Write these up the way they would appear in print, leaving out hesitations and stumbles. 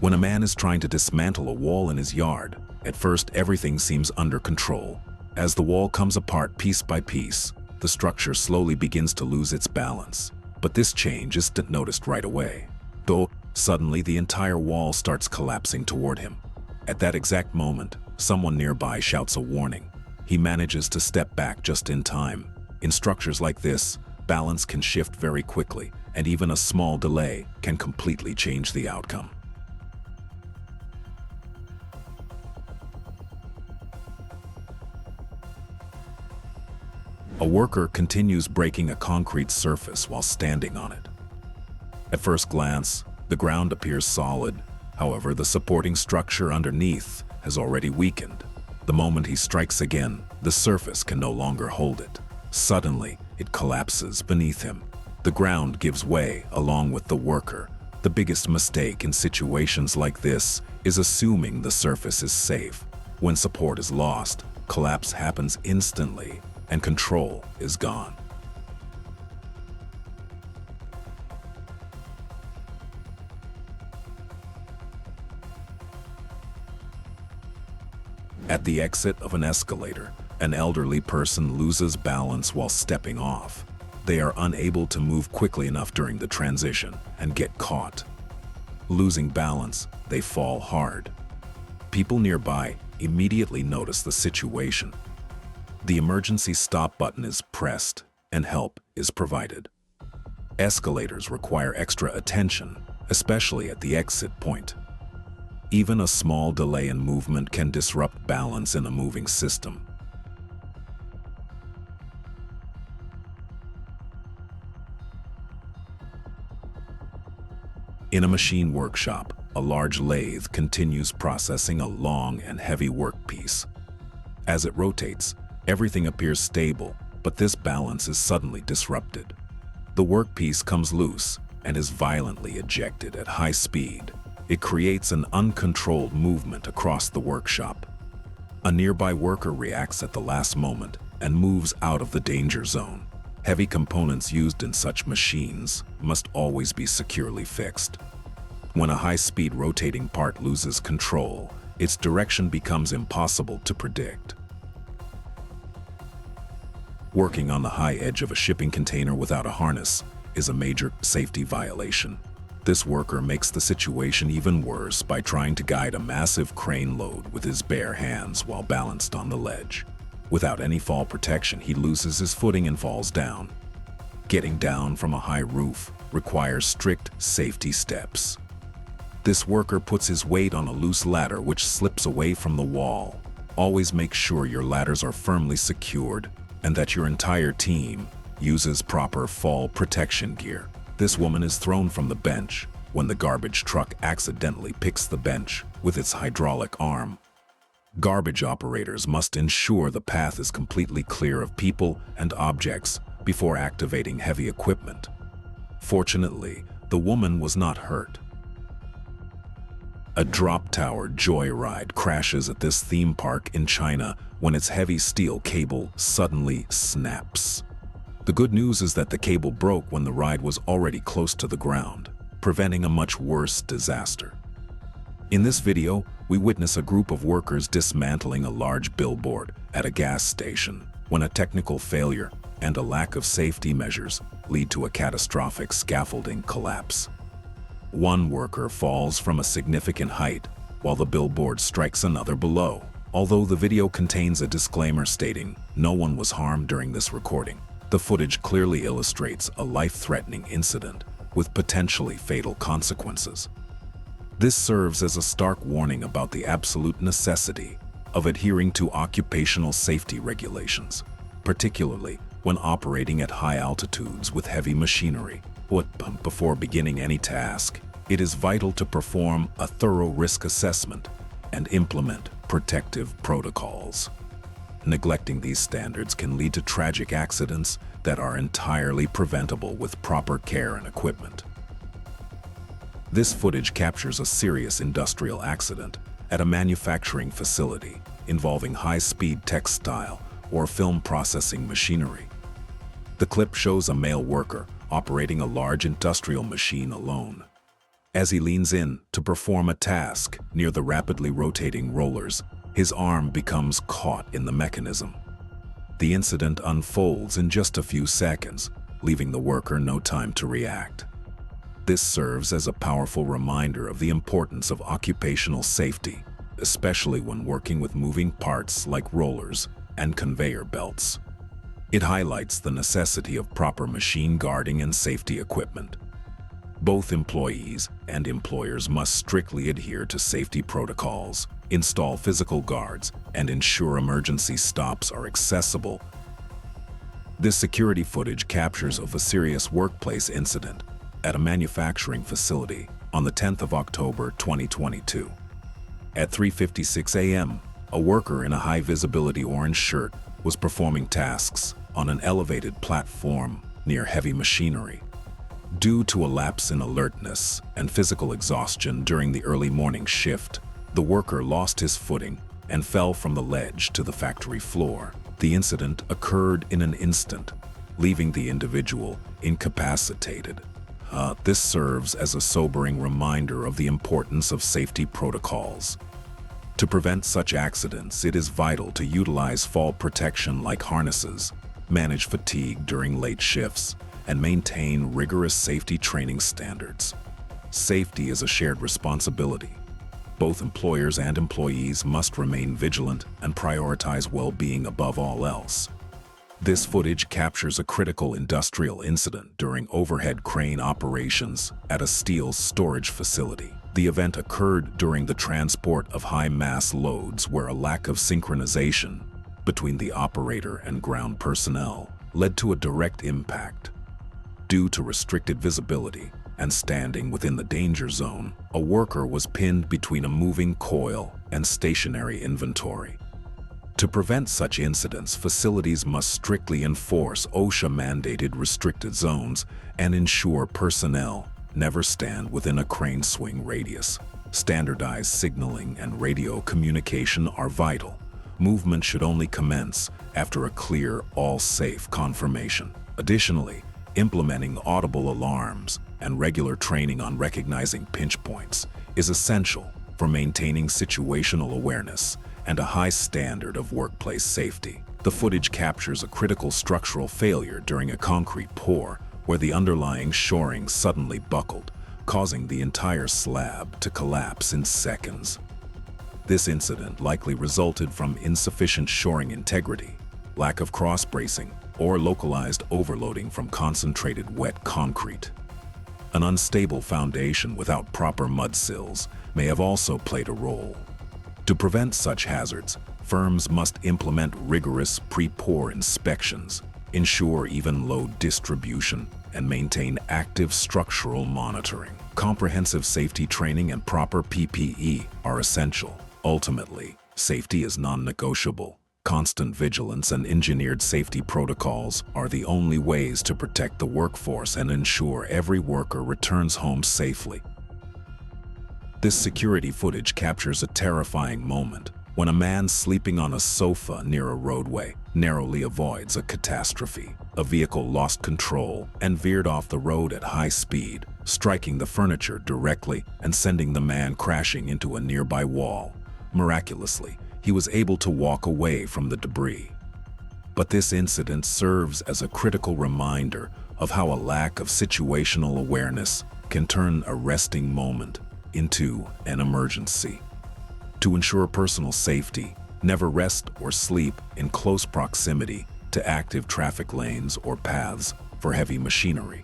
When a man is trying to dismantle a wall in his yard, at first everything seems under control. As the wall comes apart piece by piece, the structure slowly begins to lose its balance. But this change isn't noticed right away. Though, suddenly the entire wall starts collapsing toward him. At that exact moment, someone nearby shouts a warning. He manages to step back just in time. In structures like this, balance can shift very quickly, and even a small delay can completely change the outcome. A worker continues breaking a concrete surface while standing on it. At first glance, the ground appears solid. However, the supporting structure underneath has already weakened. The moment he strikes again, the surface can no longer hold it. Suddenly, it collapses beneath him. The ground gives way along with the worker. The biggest mistake in situations like this is assuming the surface is safe. When support is lost, collapse happens instantly, and control is gone. At the exit of an escalator, an elderly person loses balance while stepping off. They are unable to move quickly enough during the transition and get caught. Losing balance, they fall hard. People nearby immediately notice the situation. The emergency stop button is pressed and help is provided. Escalators require extra attention, especially at the exit point. Even a small delay in movement can disrupt balance in a moving system. In a machine workshop, a large lathe continues processing a long and heavy workpiece. As it rotates, everything appears stable, but this balance is suddenly disrupted. The workpiece comes loose and is violently ejected at high speed. It creates an uncontrolled movement across the workshop. A nearby worker reacts at the last moment and moves out of the danger zone. Heavy components used in such machines must always be securely fixed. When a high-speed rotating part loses control, its direction becomes impossible to predict. Working on the high edge of a shipping container without a harness is a major safety violation. This worker makes the situation even worse by trying to guide a massive crane load with his bare hands while balanced on the ledge. Without any fall protection, he loses his footing and falls down. Getting down from a high roof requires strict safety steps. This worker puts his weight on a loose ladder which slips away from the wall. Always make sure your ladders are firmly secured and that your entire team uses proper fall protection gear. This woman is thrown from the bench when the garbage truck accidentally picks the bench with its hydraulic arm. Garbage operators must ensure the path is completely clear of people and objects before activating heavy equipment. Fortunately, the woman was not hurt. A drop tower joyride crashes at this theme park in China when its heavy steel cable suddenly snaps. The good news is that the cable broke when the ride was already close to the ground, preventing a much worse disaster. In this video, we witness a group of workers dismantling a large billboard at a gas station when a technical failure and a lack of safety measures lead to a catastrophic scaffolding collapse. One worker falls from a significant height while the billboard strikes another below. Although the video contains a disclaimer stating no one was harmed during this recording, the footage clearly illustrates a life-threatening incident with potentially fatal consequences. This serves as a stark warning about the absolute necessity of adhering to occupational safety regulations, particularly when operating at high altitudes with heavy machinery. But before beginning any task, it is vital to perform a thorough risk assessment and implement protective protocols. Neglecting these standards can lead to tragic accidents that are entirely preventable with proper care and equipment. This footage captures a serious industrial accident at a manufacturing facility involving high-speed textile or film processing machinery. The clip shows a male worker operating a large industrial machine alone. As he leans in to perform a task near the rapidly rotating rollers, his arm becomes caught in the mechanism. The incident unfolds in just a few seconds, leaving the worker no time to react. This serves as a powerful reminder of the importance of occupational safety, especially when working with moving parts like rollers and conveyor belts. It highlights the necessity of proper machine guarding and safety equipment. Both employees and employers must strictly adhere to safety protocols, install physical guards, and ensure emergency stops are accessible. This security footage captures of a serious workplace incident at a manufacturing facility on the 10th of October 2022. At 3:56 a.m., a worker in a high-visibility orange shirt was performing tasks on an elevated platform near heavy machinery. Due to a lapse in alertness and physical exhaustion during the early morning shift, the worker lost his footing and fell from the ledge to the factory floor. The incident occurred in an instant, leaving the individual incapacitated. This serves as a sobering reminder of the importance of safety protocols. To prevent such accidents, it is vital to utilize fall protection like harnesses, manage fatigue during late shifts, and maintain rigorous safety training standards. Safety is a shared responsibility. Both employers and employees must remain vigilant and prioritize well-being above all else. This footage captures a critical industrial incident during overhead crane operations at a steel storage facility. The event occurred during the transport of high-mass loads where a lack of synchronization between the operator and ground personnel led to a direct impact. Due to restricted visibility and standing within the danger zone, a worker was pinned between a moving coil and stationary inventory. To prevent such incidents, facilities must strictly enforce OSHA-mandated restricted zones and ensure personnel never stand within a crane swing radius. Standardized signaling and radio communication are vital. Movement should only commence after a clear, all-safe confirmation. Additionally, implementing audible alarms and regular training on recognizing pinch points is essential for maintaining situational awareness and a high standard of workplace safety. The footage captures a critical structural failure during a concrete pour where the underlying shoring suddenly buckled, causing the entire slab to collapse in seconds. This incident likely resulted from insufficient shoring integrity, lack of cross-bracing, or localized overloading from concentrated wet concrete. An unstable foundation without proper mud sills may have also played a role. To prevent such hazards, firms must implement rigorous pre-pour inspections, ensure even load distribution, and maintain active structural monitoring. Comprehensive safety training and proper PPE are essential. Ultimately, safety is non-negotiable. Constant vigilance and engineered safety protocols are the only ways to protect the workforce and ensure every worker returns home safely. This security footage captures a terrifying moment when a man sleeping on a sofa near a roadway narrowly avoids a catastrophe. A vehicle lost control and veered off the road at high speed, striking the furniture directly and sending the man crashing into a nearby wall. Miraculously, he was able to walk away from the debris. But this incident serves as a critical reminder of how a lack of situational awareness can turn a resting moment into an emergency. To ensure personal safety, never rest or sleep in close proximity to active traffic lanes or paths for heavy machinery.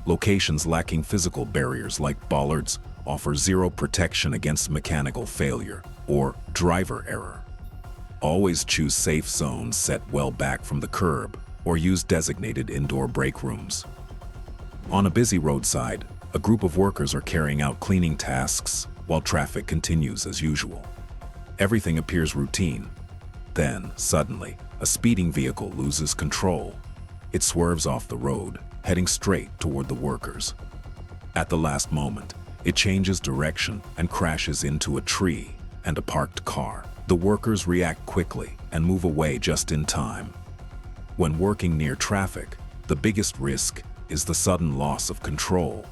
Locations lacking physical barriers like bollards offer zero protection against mechanical failure or driver error. Always choose safe zones set well back from the curb or use designated indoor break rooms. On a busy roadside, a group of workers are carrying out cleaning tasks while traffic continues as usual. Everything appears routine. Then, suddenly, a speeding vehicle loses control. It swerves off the road, heading straight toward the workers. At the last moment, it changes direction and crashes into a tree and a parked car. The workers react quickly and move away just in time. When working near traffic, the biggest risk is the sudden loss of control.